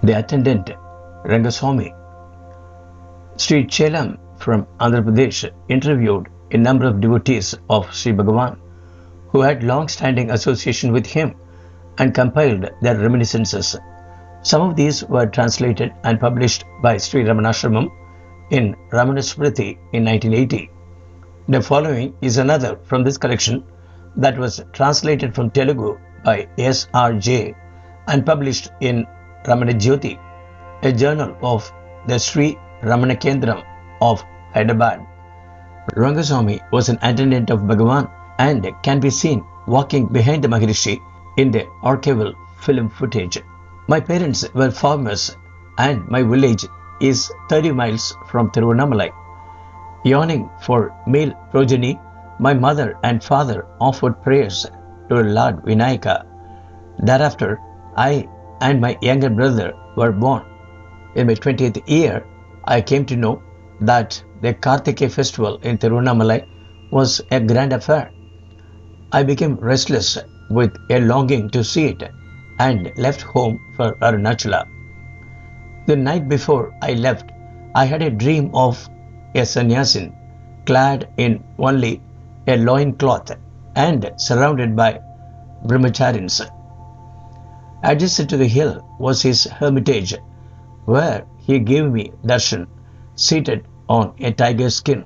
The attendant, Rangaswamy, Sri Chelam from Andhra Pradesh, interviewed a number of devotees of Sri Bhagavan who had long-standing association with him and compiled their reminiscences. Some of these were translated and published by Sri Ramanasramam in Ramana Smrti in 1980. The following is another from this collection that was translated from Telugu by S.R.J. and published in Ramana Jyothi, a journal of the Sri Ramana Kendram of Hyderabad. Rangaswamy was an attendant of Bhagavan and can be seen walking behind the Maharshi in the archival film footage. My parents were farmers and my village is 30 miles from Tiruvannamalai. Yearning for male progeny, my mother and father offered prayers to Lord Vinayaka. Thereafter, I and my younger brother were born. In my 20th year, I came to know that the Kartikai Festival in Tiruvannamalai was a grand affair. I became restless with a longing to see it and left home for Arunachala. The night before I left, I had a dream of a sannyasin clad in only a loin cloth and surrounded by brahmacharins. Adjacent to the hill was his hermitage, where he gave me darshan, seated on a tiger skin.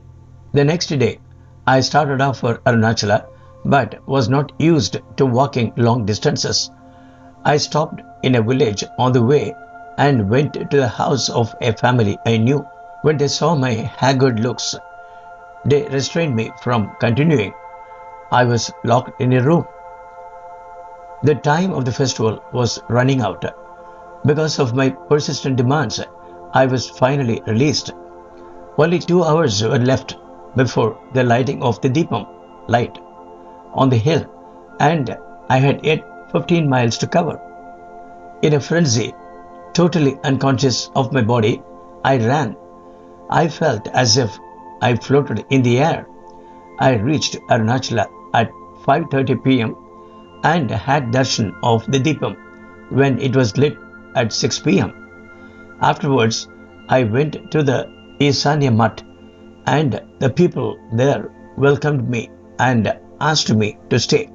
The next day, I started off for Arunachala, but was not used to walking long distances. I stopped in a village on the way and went to the house of a family I knew. When they saw my haggard looks, they restrained me from continuing. I was locked in a room. The time of the festival was running out. Because of my persistent demands, I was finally released. Only 2 hours were left before the lighting of the Deepam light on the hill, and I had yet 15 miles to cover. In a frenzy, totally unconscious of my body, I ran. I felt as if I floated in the air. I reached Arunachala at 5:30 p.m. and had darshan of the Deepam when it was lit at 6 p.m. Afterwards, I went to the Isanya Mutt, and the people there welcomed me and asked me to stay.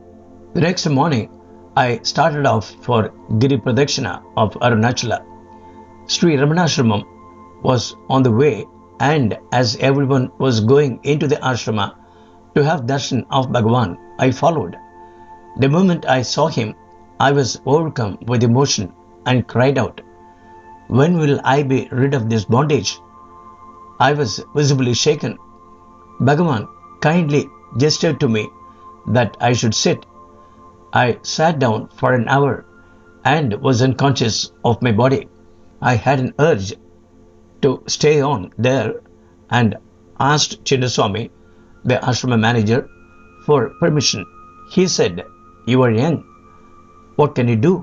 The next morning, I started off for Giri Pradakshina of Arunachala. Sri Ramanasramam was on the way, and as everyone was going into the ashrama to have darshan of Bhagavan, I followed. The moment I saw him, I was overcome with emotion and cried out, "When will I be rid of this bondage?" I was visibly shaken. Bhagavan kindly gestured to me that I should sit. I sat down for an hour and was unconscious of my body. I had an urge to stay on there and asked Chinnaswamy, the ashrama manager, for permission. He said, "You are young. What can you do?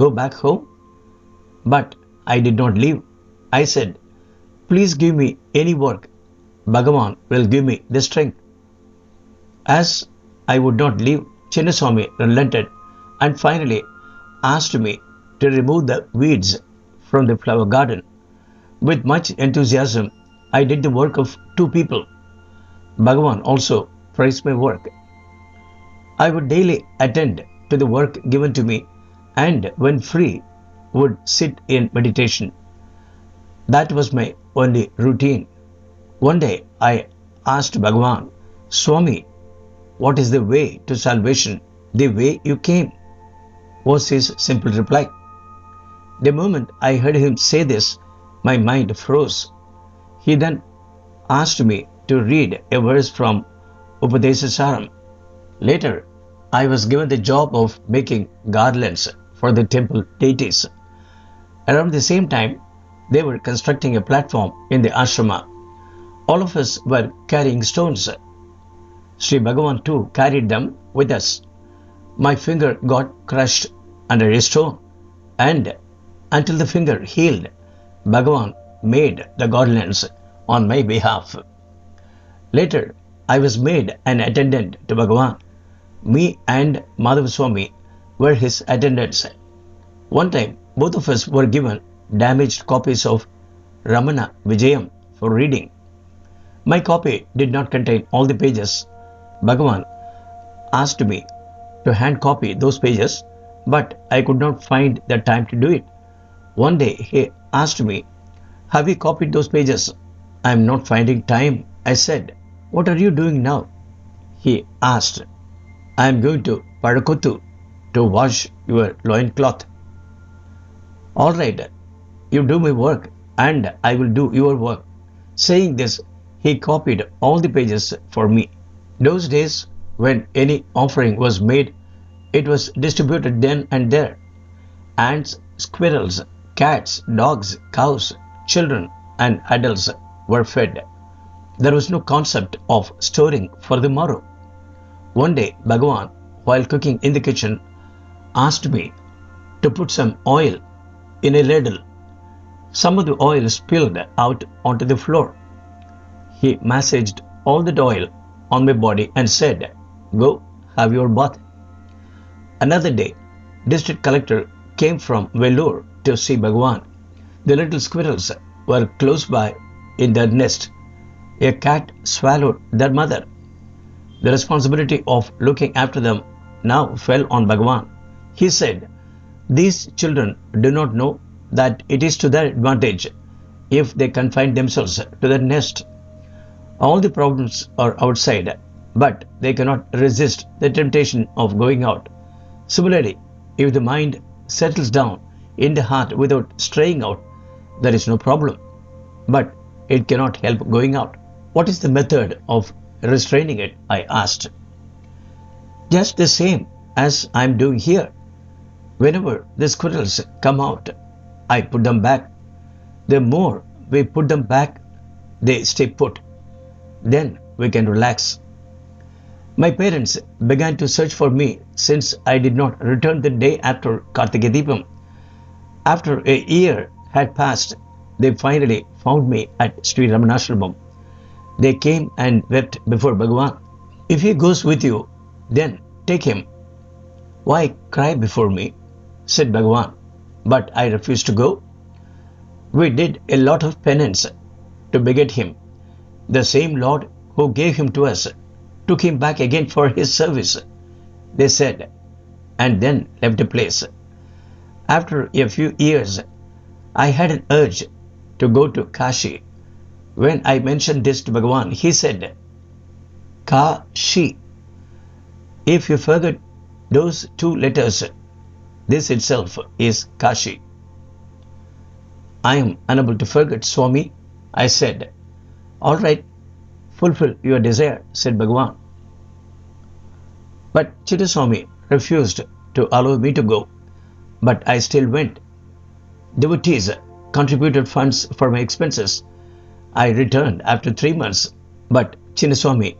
Go back home?" But I did not leave. I said, "Please give me any work. Bhagavan will give me the strength." As I would not leave, Chinnaswamy relented and finally asked me to remove the weeds from the flower garden. With much enthusiasm, I did the work of 2 people. Bhagavan also praised my work. I would daily attend to the work given to me and when free would sit in meditation. That was my only routine. One day I asked Bhagavan, "Swami, what is the way to salvation? The way you came," was his simple reply. The moment I heard him say this, my mind froze. He then asked me to read a verse from Upadesasaram. Later, I was given the job of making garlands for the temple deities. Around the same time, they were constructing a platform in the ashrama. All of us were carrying stones. Sri Bhagavan too carried them with us. My finger got crushed under a stone, and until the finger healed, Bhagavan made the garlands on my behalf. Later, I was made an attendant to Bhagavan. Me and Madhavaswamy were his attendants. One time, both of us were given damaged copies of Ramana Vijayam for reading. My copy did not contain all the pages. Bhagavan asked me to hand copy those pages, but I could not find the time to do it. One day he asked me, "Have you copied those pages?" "I am not finding time," I said. "What are you doing now?" He asked. "I am going to Padakottu to wash your loin cloth." "All right, you do my work and I will do your work." Saying this, he copied all the pages for me. Those days, when any offering was made, it was distributed then and there. Ants, squirrels, cats, dogs, cows, children and adults were fed. There was no concept of storing for the morrow. One day, Bhagavan, while cooking in the kitchen, asked me to put some oil in a ladle. Some of the oil spilled out onto the floor. He massaged all that oil on my body and said, "Go have your bath." Another day, district collector came from Vellore to see Bhagavan. The little squirrels were close by in their nest. A cat swallowed their mother. The responsibility of looking after them now fell on Bhagavan. He said, "These children do not know that it is to their advantage if they confine themselves to their nest. All the problems are outside, but they cannot resist the temptation of going out. Similarly, if the mind settles down in the heart without straying out, there is no problem, but it cannot help going out." "What is the method of restraining it?" I asked. "Just the same as I am doing here. Whenever the squirrels come out, I put them back. The more we put them back, they stay put. Then we can relax." My parents began to search for me since I did not return the day after Kartikai Deepam. After a year had passed, they finally found me at Sri Ramanasramam. They came and wept before Bhagavan. "If he goes with you, then take him." "Why cry before me?" said Bhagavan. But I refused to go. We did a lot of penance to beget him. The same Lord who gave him to us took him back again for his service, they said, and then left the place. After a few years, I had an urge to go to Kashi. When I mentioned this to Bhagavan, he said, "Kashi. If you forget those two letters, this itself is Kashi." "I am unable to forget, Swami," I said. "All right, fulfill your desire," said Bhagavan. But Chinnaswamy refused to allow me to go, but I still went. Devotees contributed funds for my expenses. I returned after 3 months, but Chinnaswamy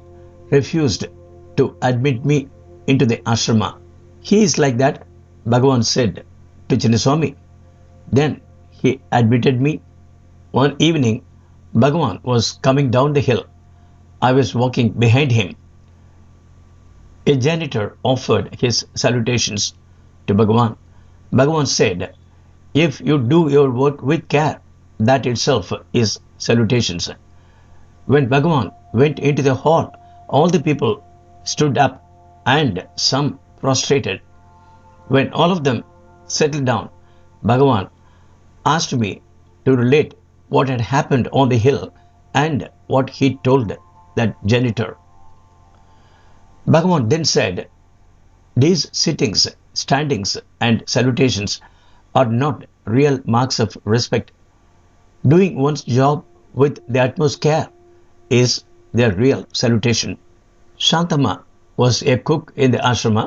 refused to admit me into the ashrama. "He is like that," Bhagavan said to Chinnaswamy. Then he admitted me. One evening, Bhagavan was coming down the hill. I was walking behind him. A janitor offered his salutations to Bhagavan. Bhagavan said, "If you do your work with care, that itself is salutations." When Bhagavan went into the hall, all the people stood up and some prostrated. When all of them settled down, Bhagavan asked me to relate what had happened on the hill and what he told that janitor. Bhagavan then said, "These sittings, standings and salutations are not real marks of respect. Doing one's job with the utmost care is their real salutation." Shantama was a cook in the ashrama.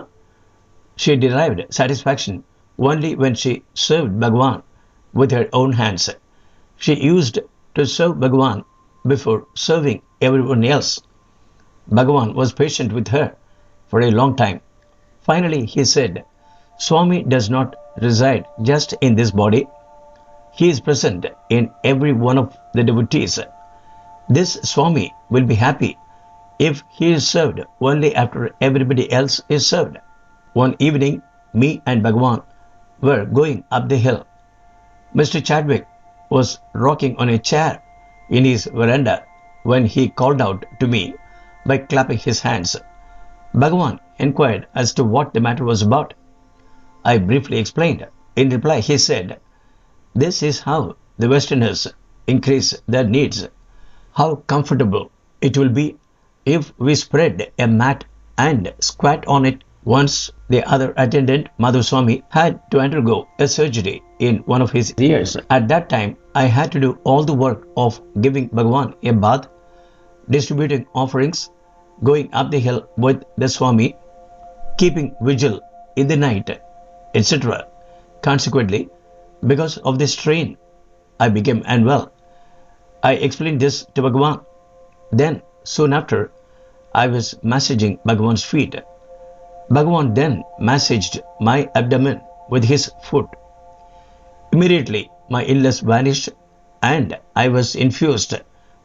She derived satisfaction only when she served Bhagavan with her own hands. She used to serve Bhagavan before serving everyone else. Bhagavan was patient with her for a long time. Finally, he said, "Swami does not reside just in this body. He is present in every one of the devotees. This Swami will be happy if he is served only after everybody else is served." One evening, me and Bhagavan were going up the hill. Mr. Chadwick was rocking on a chair in his veranda when he called out to me by clapping his hands. Bhagavan inquired as to what the matter was about. I briefly explained. In reply, he said, "This is how the Westerners increase their needs. How comfortable it will be if we spread a mat and squat on it." Once the other attendant, Madhuswamy, had to undergo a surgery in one of his ears. At that time, I had to do all the work of giving Bhagavan a bath, distributing offerings, going up the hill with the Swami, keeping vigil in the night, etc. Consequently, because of this strain, I became unwell. I explained this to Bhagavan. Then, soon after, I was massaging Bhagavan's feet. Bhagavan then massaged my abdomen with his foot. Immediately, my illness vanished and I was infused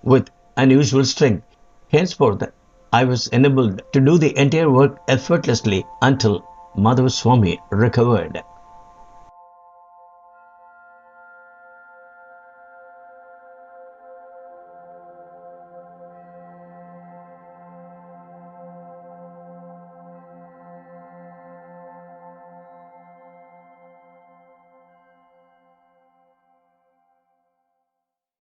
with unusual strength. Henceforth, I was enabled to do the entire work effortlessly until Madhavaswamy recovered.